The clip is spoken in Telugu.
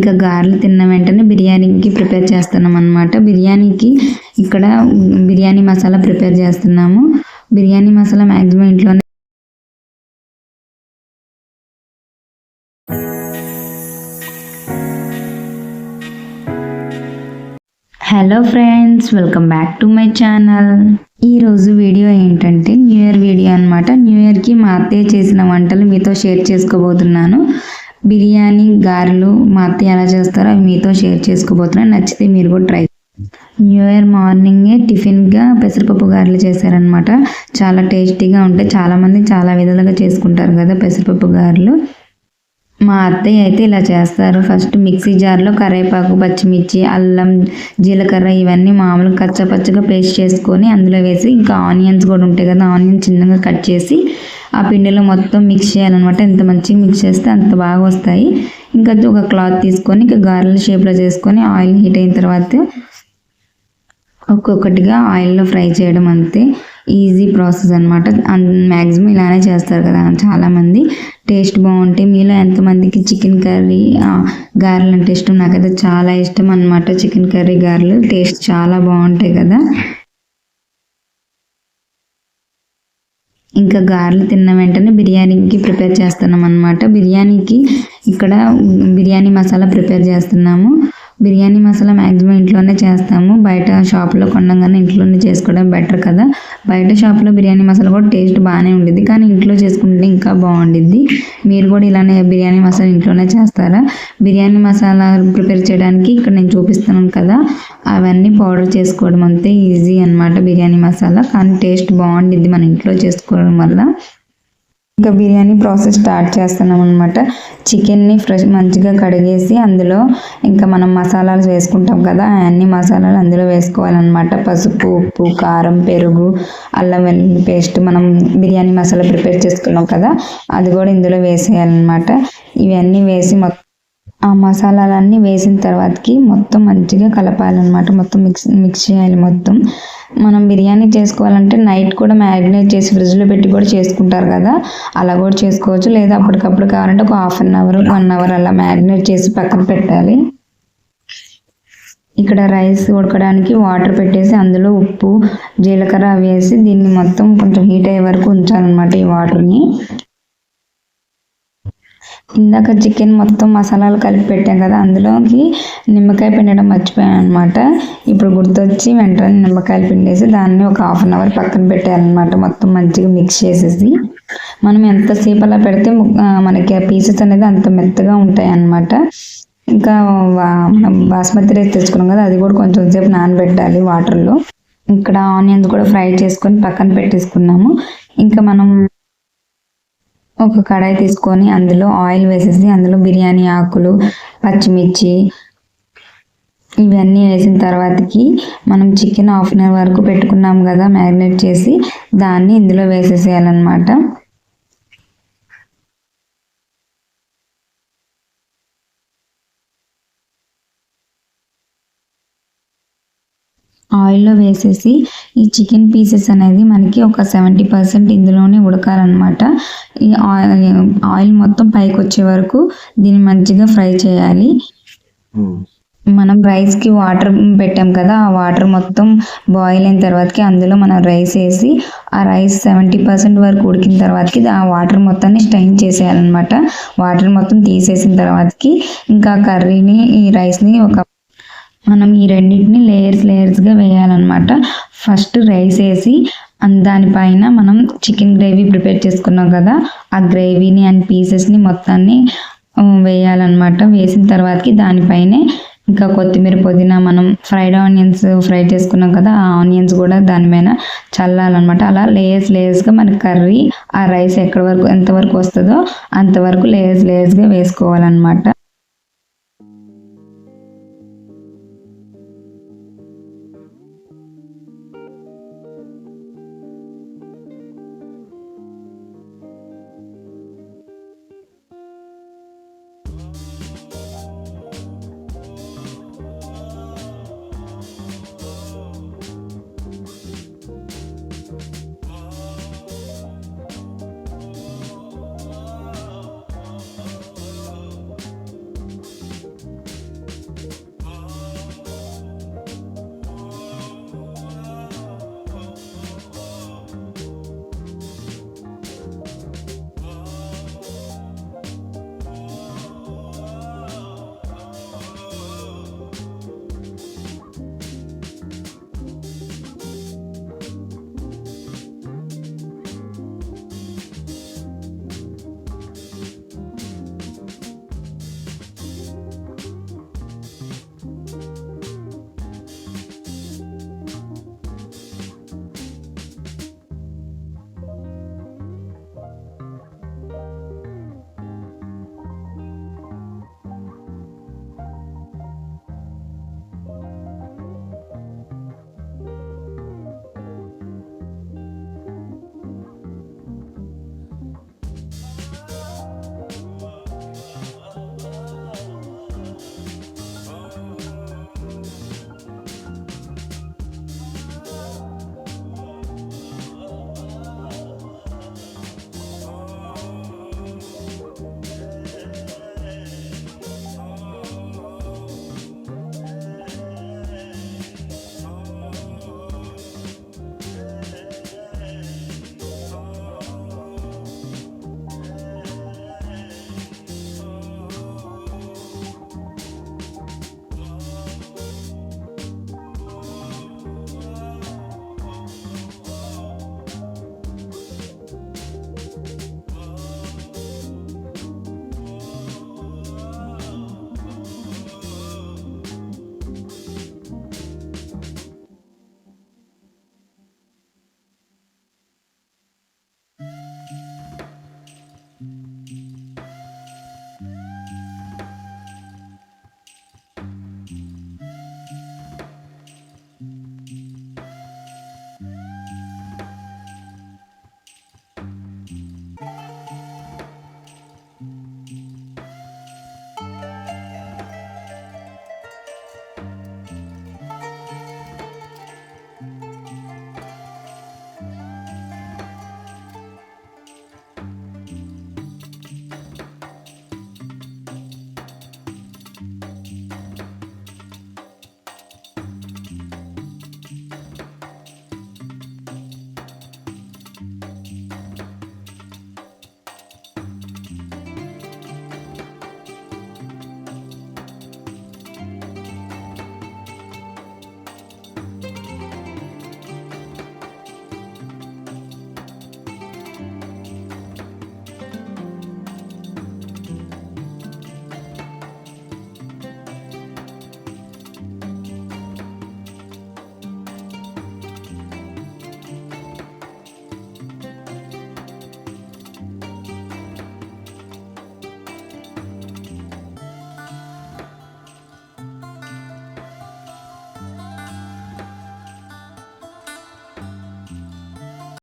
ఇంకా గారెలు తిన్న వెంటనే బిర్యానీకి ప్రిపేర్ చేస్తున్నాం అన్నమాట. బిర్యానీకి ఇక్కడ బిర్యానీ మసాలా ప్రిపేర్ చేస్తున్నాము. బిర్యానీ మసాలా మ్యాక్సిమం ఇంట్లోనే. Hello friends, welcome back to my channel. ఈరోజు వీడియో ఏంటంటే న్యూ ఇయర్ వీడియో అనమాట. న్యూ ఇయర్కి మా అత్తయ్య చేసిన వంటలు మీతో షేర్ చేసుకోబోతున్నాను. బిర్యానీ, గారెలు మా అత్తయ్య ఎలా చేస్తారో అవి మీతో షేర్ చేసుకోబోతున్నాను. నచ్చితే మీరు కూడా ట్రై. న్యూ ఇయర్ మార్నింగే టిఫిన్గా పెసరపప్పు గారెలు చేశారనమాట. చాలా టేస్టీగా ఉంటాయి. చాలామంది చాలా విధాలుగా చేసుకుంటారు కదా పెసరపప్పు గారెలు. మా అత్తయ్య అయితే ఇలా చేస్తారు. ఫస్ట్ మిక్సీ జార్లో కరివేపాకు, పచ్చిమిర్చి, అల్లం, జీలకర్ర ఇవన్నీ మామూలుగా కచ్చపచ్చగా పేస్ట్ చేసుకొని అందులో వేసి, ఇంకా ఆనియన్స్ కూడా ఉంటాయి కదా, ఆనియన్స్ చిన్నగా కట్ చేసి ఆ పిండిలో మొత్తం మిక్స్ చేయాలన్నమాట. ఎంత మంచిగా మిక్స్ చేస్తే అంత బాగా వస్తాయి. ఇంకా ఒక క్లాత్ తీసుకొని ఇంకా గారెల షేప్లో చేసుకొని ఆయిల్ హీట్ అయిన తర్వాత ఒక్కొక్కటిగా ఆయిల్లో ఫ్రై చేయడం, అంతే. ఈజీ ప్రాసెస్ అనమాట. మ్యాక్సిమం ఇలానే చేస్తారు కదా చాలామంది. టేస్ట్ బాగుంటాయి. మీలో ఎంతమందికి చికెన్ కర్రీ గారెలు అంటే ఇష్టం? నాకైతే చాలా ఇష్టం అనమాట. చికెన్ కర్రీ గారెలు టేస్ట్ చాలా బాగుంటాయి కదా. ఇంకా గారెలు తిన్న వెంటనే బిర్యానీకి ప్రిపేర్ చేస్తున్నాం అనమాట. బిర్యానీకి ఇక్కడ బిర్యానీ మసాలా ప్రిపేర్ చేస్తున్నాము. బిర్యానీ మసాలా మ్యాక్సిమం ఇంట్లోనే చేస్తాము. బయట షాప్లో కొనగానే ఇంట్లోనే చేసుకోవడం బెటర్ కదా. బయట షాప్లో బిర్యానీ మసాలా కూడా టేస్ట్ బాగానే ఉండేది, కానీ ఇంట్లో చేసుకుంటే ఇంకా బాగుండిద్ది. మీరు కూడా ఇలానే బిర్యానీ మసాలా ఇంట్లోనే చేస్తారా? బిర్యానీ మసాలా ప్రిపేర్ చేయడానికి ఇక్కడ నేను చూపిస్తున్నాను కదా, అవన్నీ పౌడర్ చేసుకోవడం, అంతే. ఈజీ అనమాట బిర్యానీ మసాలా, కానీ టేస్ట్ బాగుండిద్ది మన ఇంట్లో చేసుకోవడం వల్ల. ఇంకా బిర్యానీ ప్రాసెస్ స్టార్ట్ చేస్తున్నాం అనమాట. చికెన్ని మంచిగా కడిగేసి అందులో ఇంకా మనం మసాలాలు వేసుకుంటాం కదా, అన్ని మసాలాలు అందులో వేసుకోవాలన్నమాట. పసుపు, ఉప్పు, కారం, పెరుగు, అల్లం వెల్లుల్లి పేస్ట్, మనం బిర్యానీ మసాలా ప్రిపేర్ చేసుకున్నాం కదా అది కూడా ఇందులో వేసేయాలన్నమాట. ఇవన్నీ వేసి ఆ మసాలాలన్నీ వేసిన తర్వాతకి మొత్తం మంచిగా కలపాలన్నమాట. మొత్తం మిక్స్ చేయాలి మొత్తం. మనం బిర్యానీ చేసుకోవాలంటే నైట్ కూడా మ్యారినేట్ చేసి ఫ్రిడ్జ్లో పెట్టి కూడా చేసుకుంటారు కదా, అలా కూడా చేసుకోవచ్చు. లేదా అప్పటికప్పుడు కావాలంటే ఒక ½ అన్ అవర్ 1 అవర్ అలా మ్యారినేట్ చేసి పక్కన పెట్టాలి. ఇక్కడ రైస్ ఉడకడానికి వాటర్ పెట్టేసి అందులో ఉప్పు, జీలకర్ర వేసి దీన్ని మొత్తం కొంచెం హీట్ అయ్యే వరకు ఉంచాలన్నమాట ఈ వాటర్ని. ఇందాక చికెన్ మొత్తం మసాలాలు కలిపి పెట్టాం కదా, అందులోకి నిమ్మకాయ పిండడం మర్చిపోయాను అనమాట. ఇప్పుడు గుర్తొచ్చి వెంటనే నిమ్మకాయలు పిండేసి దాన్ని ఒక ½ అన్ అవర్ పక్కన పెట్టాలన్నమాట. మొత్తం మంచిగా మిక్స్ చేసేసి మనం ఎంతసేపు అలా పెడితే మనకి ఆ పీసెస్ అనేది అంత మెత్తగా ఉంటాయి అన్నమాట. ఇంకా మనం బాస్మతి రైస్ తెచ్చుకున్నాం కదా, అది కూడా కొంచెం సేపు నానబెట్టాలి వాటర్లో. ఇక్కడ ఆనియన్స్ కూడా ఫ్రై చేసుకొని పక్కన పెట్టేసుకున్నాము. ఇంకా మనం ఒక కడాయి తీసుకొని అందులో ఆయిల్ వేసేసి అందులో బిర్యానీ ఆకులు, పచ్చిమిర్చి ఇవన్నీ వేసిన తర్వాతకి మనం చికెన్ ½ అన్ అవర్ వరకు పెట్టుకున్నాం కదా మ్యారినేట్ చేసి, దాన్ని ఇందులో వేసేసేయాలన్నమాట. ఆయిల్లో వేసేసి ఈ చికెన్ పీసెస్ అనేది మనకి ఒక 70% ఇందులోనే ఉడకాలన్నమాట. ఈ ఆయిల్ మొత్తం పైకి వచ్చే వరకు దీన్ని మంచిగా ఫ్రై చేయాలి. మనం రైస్కి వాటర్ పెట్టాం కదా, ఆ వాటర్ మొత్తం బాయిల్ అయిన తర్వాతకి అందులో మనం రైస్ వేసి ఆ రైస్ 70% వరకు ఉడికిన తర్వాతకి ఆ వాటర్ మొత్తాన్ని స్ట్రెయిన్ చేసేయాలన్నమాట. వాటర్ మొత్తం తీసేసిన తర్వాతకి ఇంకా కర్రీని, ఈ రైస్ని మనం ఈ రెండింటిని లేయర్స్గా వేయాలన్నమాట. ఫస్ట్ రైస్ వేసి దానిపైన మనం చికెన్ గ్రేవీ ప్రిపేర్ చేసుకున్నాం కదా, ఆ గ్రేవీని అండ్ పీసెస్ని మొత్తాన్ని వేయాలన్నమాట. వేసిన తర్వాతకి దానిపైనే ఇంకా కొత్తిమీర, పుదీనా, మనం ఫ్రైడ్ ఆనియన్స్ ఫ్రై చేసుకున్నాం కదా, ఆ ఆనియన్స్ కూడా దానిపైన చల్లాలన్నమాట. అలా లేయర్స్గా మన కర్రీ ఆ రైస్ ఎంతవరకు వస్తుందో అంతవరకు లేయర్స్గా వేసుకోవాలన్నమాట.